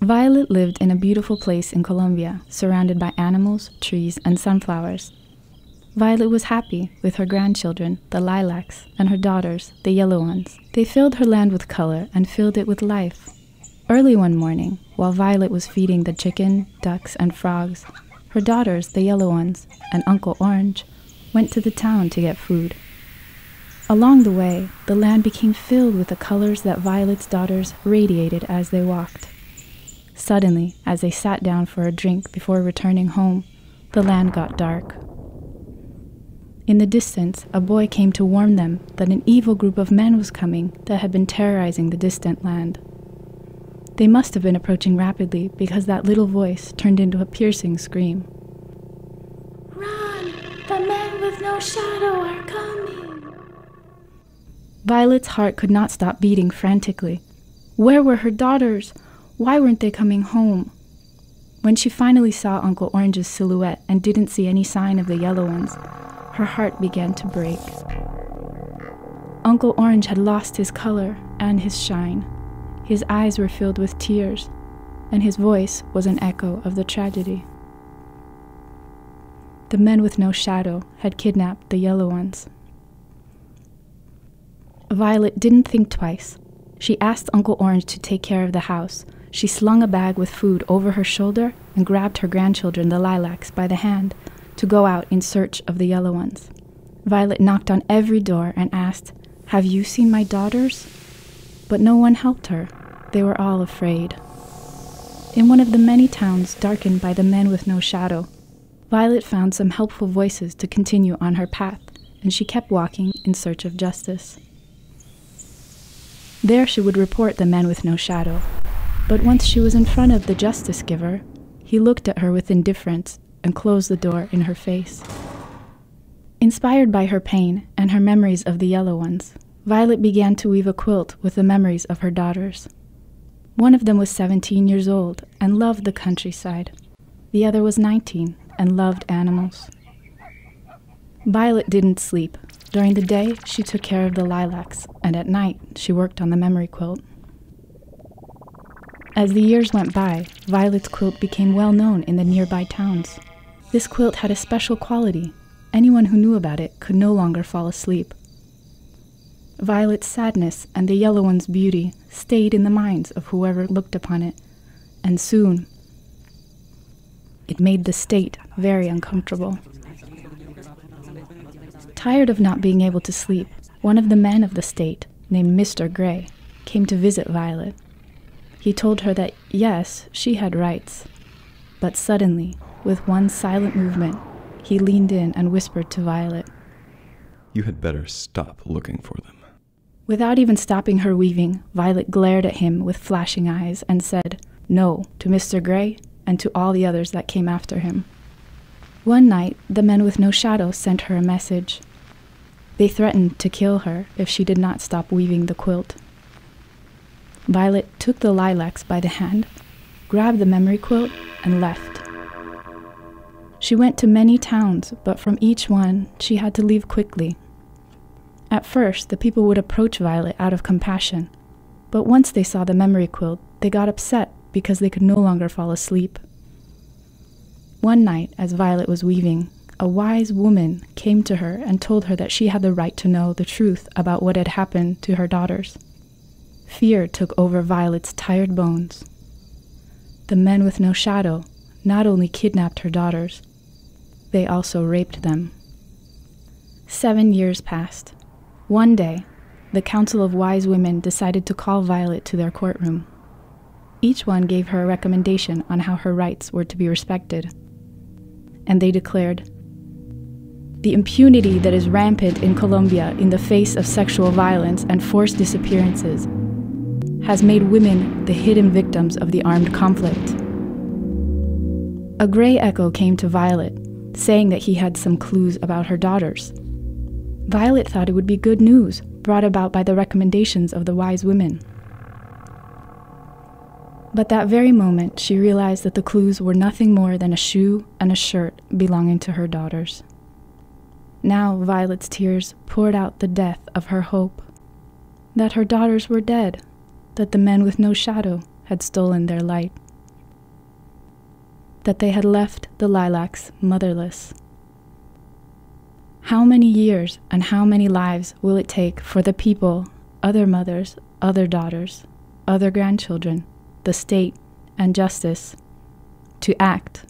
Violet lived in a beautiful place in Colombia, surrounded by animals, trees, and sunflowers. Violet was happy with her grandchildren, the lilacs, and her daughters, the yellow ones. They filled her land with color and filled it with life. Early one morning, while Violet was feeding the chicken, ducks, and frogs, her daughters, the yellow ones, and Uncle Orange, went to the town to get food. Along the way, the land became filled with the colors that Violet's daughters radiated as they walked. Suddenly, as they sat down for a drink before returning home, the land got dark. In the distance, a boy came to warn them that an evil group of men was coming that had been terrorizing the distant land. They must have been approaching rapidly because that little voice turned into a piercing scream. "Run! The men with no shadow are coming!" Violet's heart could not stop beating frantically. Where were her daughters? Why weren't they coming home? When she finally saw Uncle Orange's silhouette and didn't see any sign of the yellow ones, her heart began to break. Uncle Orange had lost his color and his shine. His eyes were filled with tears, and his voice was an echo of the tragedy. The men with no shadow had kidnapped the yellow ones. Violet didn't think twice. She asked Uncle Orange to take care of the house. She slung a bag with food over her shoulder and grabbed her grandchildren, the lilacs, by the hand to go out in search of the yellow ones. Violet knocked on every door and asked, "Have you seen my daughters?" But no one helped her. They were all afraid. In one of the many towns darkened by the men with no shadow, Violet found some helpful voices to continue on her path, and she kept walking in search of justice. There she would report the men with no shadow, but once she was in front of the justice giver, he looked at her with indifference and closed the door in her face. Inspired by her pain and her memories of the yellow ones, Violet began to weave a quilt with the memories of her daughters. One of them was 17 years old and loved the countryside. The other was 19 and loved animals. Violet didn't sleep. During the day, she took care of the lilacs, and at night, she worked on the memory quilt. As the years went by, Violet's quilt became well known in the nearby towns. This quilt had a special quality. Anyone who knew about it could no longer fall asleep. Violet's sadness and the yellow one's beauty stayed in the minds of whoever looked upon it, and soon it made the state very uncomfortable. Tired of not being able to sleep, one of the men of the state, named Mr. Gray, came to visit Violet. He told her that, yes, she had rights, but suddenly, with one silent movement, he leaned in and whispered to Violet, "You had better stop looking for them." Without even stopping her weaving, Violet glared at him with flashing eyes and said no to Mr. Gray and to all the others that came after him. One night, the men with no shadow sent her a message. They threatened to kill her if she did not stop weaving the quilt. Violet took the lilacs by the hand, grabbed the memory quilt, and left. She went to many towns, but from each one, she had to leave quickly. At first, the people would approach Violet out of compassion, but once they saw the memory quilt, they got upset because they could no longer fall asleep. One night, as Violet was weaving, a wise woman came to her and told her that she had the right to know the truth about what had happened to her daughters. Fear took over Violet's tired bones. The men with no shadow not only kidnapped her daughters, they also raped them. 7 years passed. One day, the Council of Wise Women decided to call Violet to their courtroom. Each one gave her a recommendation on how her rights were to be respected. And they declared, "The impunity that is rampant in Colombia in the face of sexual violence and forced disappearances has made women the hidden victims of the armed conflict." A gray echo came to Violet, saying that he had some clues about her daughters. Violet thought it would be good news, brought about by the recommendations of the wise women. But that very moment, she realized that the clues were nothing more than a shoe and a shirt belonging to her daughters. Now Violet's tears poured out the death of her hope, that her daughters were dead, that the men with no shadow had stolen their light. that they had left the lilacs motherless. How many years and how many lives will it take for the people, other mothers, other daughters, other grandchildren, the state, and justice to act